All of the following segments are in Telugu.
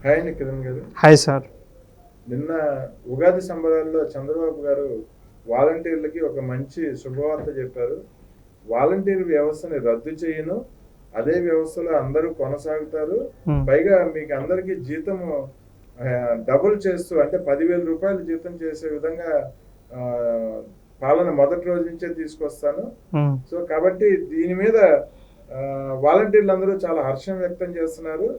హాయ్ అండి కిరణ్ గారు. Hi sir. నిన్న ఉగాది సంబరాల్లో చంద్రబాబు గారు వాలంటీర్లకి ఒక మంచి శుభవార్త చెప్పారు. వాలంటీర్ వ్యవస్థని రద్దు చేయను, అదే వ్యవస్థలో అందరూ కొనసాగుతారు. పైగా మీకు అందరికీ జీతం డబుల్ చేస్తూ, అంటే 10,000 రూపాయలు జీతం చేసే విధంగా పాలన మొదటి రోజు నుంచే తీసుకొస్తాను. సో కాబట్టి దీని మీద వాలంటీర్లు అందరూ చాలా హర్షం వ్యక్తం చేస్తున్నారు.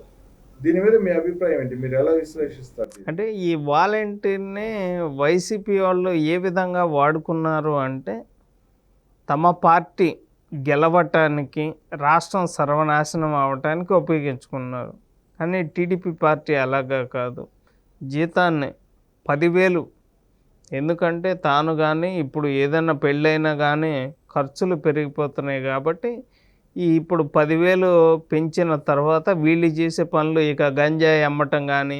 దీని మీద మీ అభిప్రాయం ఏంటి? మీరు ఎలా విశ్లేషిస్తారు? అంటే ఈ వాలంటీర్ని వైసీపీ వాళ్ళు ఏ విధంగా వాడుకున్నారు అంటే, తమ పార్టీ గెలవటానికి, రాష్ట్రం సర్వనాశనం అవటానికి ఉపయోగించుకున్నారు. కానీ టీడీపీ పార్టీ అలాగా కాదు. జీతాన్ని 10,000, ఎందుకంటే తాను కానీ ఇప్పుడు ఏదైనా పెళ్ళైనా కానీ ఖర్చులు పెరిగిపోతున్నాయి కాబట్టి ఇప్పుడు 10,000 పెంచిన తర్వాత వీళ్ళు చేసే పనులు ఇక గంజాయి అమ్మటం కానీ,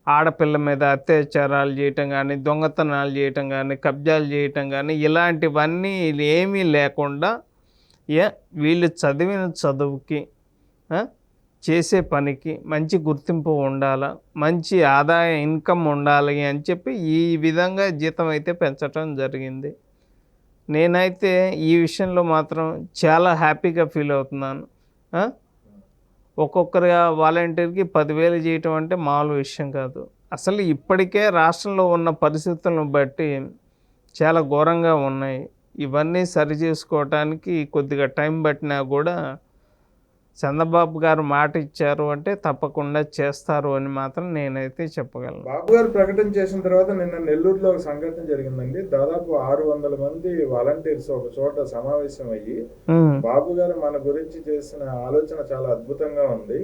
ఆడపిల్ల మీద అత్యాచారాలు చేయటం కానీ, దొంగతనాలు చేయటం కానీ, కబ్జాలు చేయటం కానీ, ఇలాంటివన్నీ ఏమీ లేకుండా వీళ్ళు చదివిన చదువుకి, చేసే పనికి మంచి గుర్తింపు ఉండాలి, మంచి ఆదాయ ఇన్కమ్ ఉండాలి అని చెప్పి ఈ విధంగా జీతం అయితే పెంచడం జరిగింది. నేనైతే ఈ విషయంలో మాత్రం చాలా హ్యాపీగా ఫీల్ అవుతున్నాను. ఒక్కొక్కరిగా వాలంటీర్కి 10,000 చేయటం అంటే మామూలు విషయం కాదు. అసలు ఇప్పటికే రాష్ట్రంలో ఉన్న పరిస్థితులను బట్టి చాలా ఘోరంగా ఉన్నాయి. ఇవన్నీ సరి చేసుకోవటానికి కొద్దిగా టైం పట్టినా కూడా చంద్రబాబు గారు మాట ఇచ్చారు అంటే తప్పకుండా చేస్తారు అని మాత్రం నేనైతే చెప్పగలను. బాబు గారు ప్రకటన చేసిన తర్వాత నిన్న నెల్లూరులో ఒక సంఘటన జరిగిందండి. దాదాపు 600 మంది వాలంటీర్స్ ఒక చోట సమావేశం అయ్యి, బాబు గారు మన గురించి చేసిన ఆలోచన చాలా అద్భుతంగా ఉంది.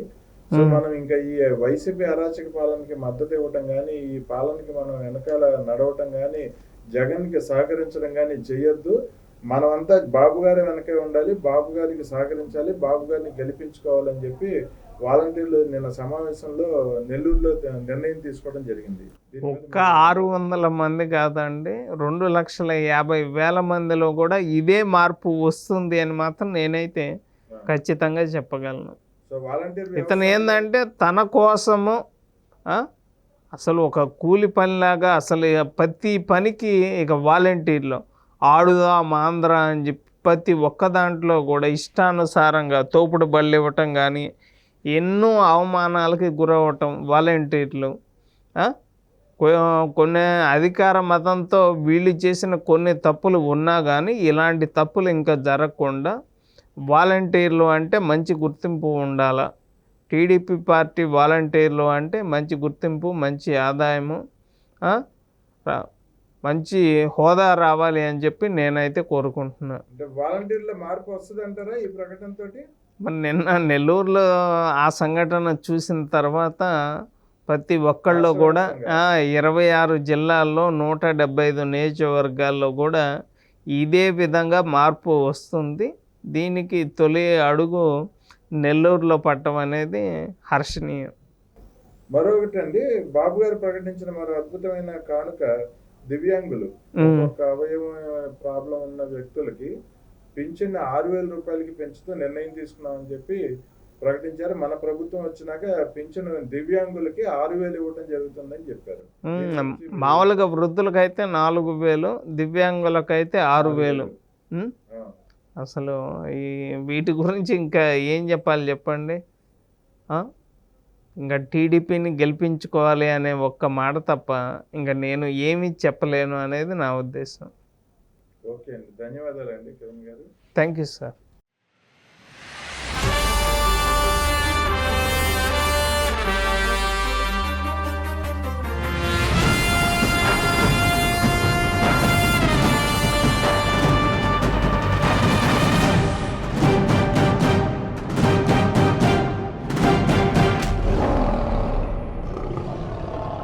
సో మనం ఇంకా ఈ వైసీపీ అరాచక పాలనకి మద్దతు ఇవ్వటం కానీ, ఈ పాలనకి మనం వెనకాల నడవటం కానీ, జగన్ కి సహకరించడం కానీ చేయొద్దు. మనమంతా బాబు గారి వెనకే ఉండాలి, బాబు గారికి సహకరించాలి, బాబు గారిని గెలిపించుకోవాలని చెప్పి వాలంటీర్లు నిన్న సమావేశంలో నెల్లూరులో నిర్ణయం తీసుకోవడం జరిగింది. ఒక్క 600 మంది కాదండి, 2,50,000 మందిలో కూడా ఇదే మార్పు వస్తుంది అని మాత్రం నేనైతే ఖచ్చితంగా చెప్పగలను. ఇతను ఏంటంటే తన కోసము అసలు ఒక కూలి పనిలాగా, అసలు ప్రతి పనికి ఇక వాలంటీర్లో ఆడుదాం ఆంధ్ర అని చెప్పి ప్రతి ఒక్క దాంట్లో కూడా ఇష్టానుసారంగా తోపుడు బళ్ళు ఇవ్వటం కానీ, ఎన్నో అవమానాలకి గురవటం వాలంటీర్లు. కొన్ని అధికార మతంతో వీళ్ళు చేసిన కొన్ని తప్పులు ఉన్నా కానీ ఇలాంటి తప్పులు ఇంకా జరగకుండా వాలంటీర్లు అంటే మంచి గుర్తింపు ఉండాలి. టీడీపీ పార్టీ వాలంటీర్లు అంటే మంచి గుర్తింపు, మంచి ఆదాయము, మంచి హోదా రావాలి అని చెప్పి నేనైతే కోరుకుంటున్నాను. వాలంటీర్ల మార్పు వస్తుంది అంటారా ఈ ప్రకటనతో? మరి నిన్న నెల్లూరులో ఆ సంఘటన చూసిన తర్వాత ప్రతి ఒక్కళ్ళు కూడా 26 జిల్లాల్లో 175 నియోజకవర్గాల్లో కూడా ఇదే విధంగా మార్పు వస్తుంది. దీనికి తొలి అడుగు నెల్లూరులో పట్టడం అనేది హర్షణీయం. మరొకటి అండి, బాబు గారు ప్రకటించిన మరో అద్భుతమైన కానుక దివ్యాంగులు, ఒక అవయవ ప్రాబ్లం ఉన్న వ్యక్తులకి పింఛన్ 6,000 రూపాయలకి పెంచుతూ నిర్ణయం తీసుకున్నామని చెప్పి ప్రకటించారు. మన ప్రభుత్వం వచ్చినాక పింఛన్ దివ్యాంగులకి 6,000 ఇవ్వటం జరుగుతుందని చెప్పారు. మామూలుగా వృద్ధులకైతే 4,000, దివ్యాంగులకైతే 6,000. అసలు ఈ వీటి గురించి ఇంకా ఏం చెప్పాలి చెప్పండి. ఇంకా టీడీపీని గెలిపించుకోవాలి అనే ఒక్క మాట తప్ప ఇంకా నేను ఏమీ చెప్పలేను అనేది నా ఉద్దేశం. ఓకే అండి, ధన్యవాదాలు అండి కిరణ్ గారు. Thank you sir.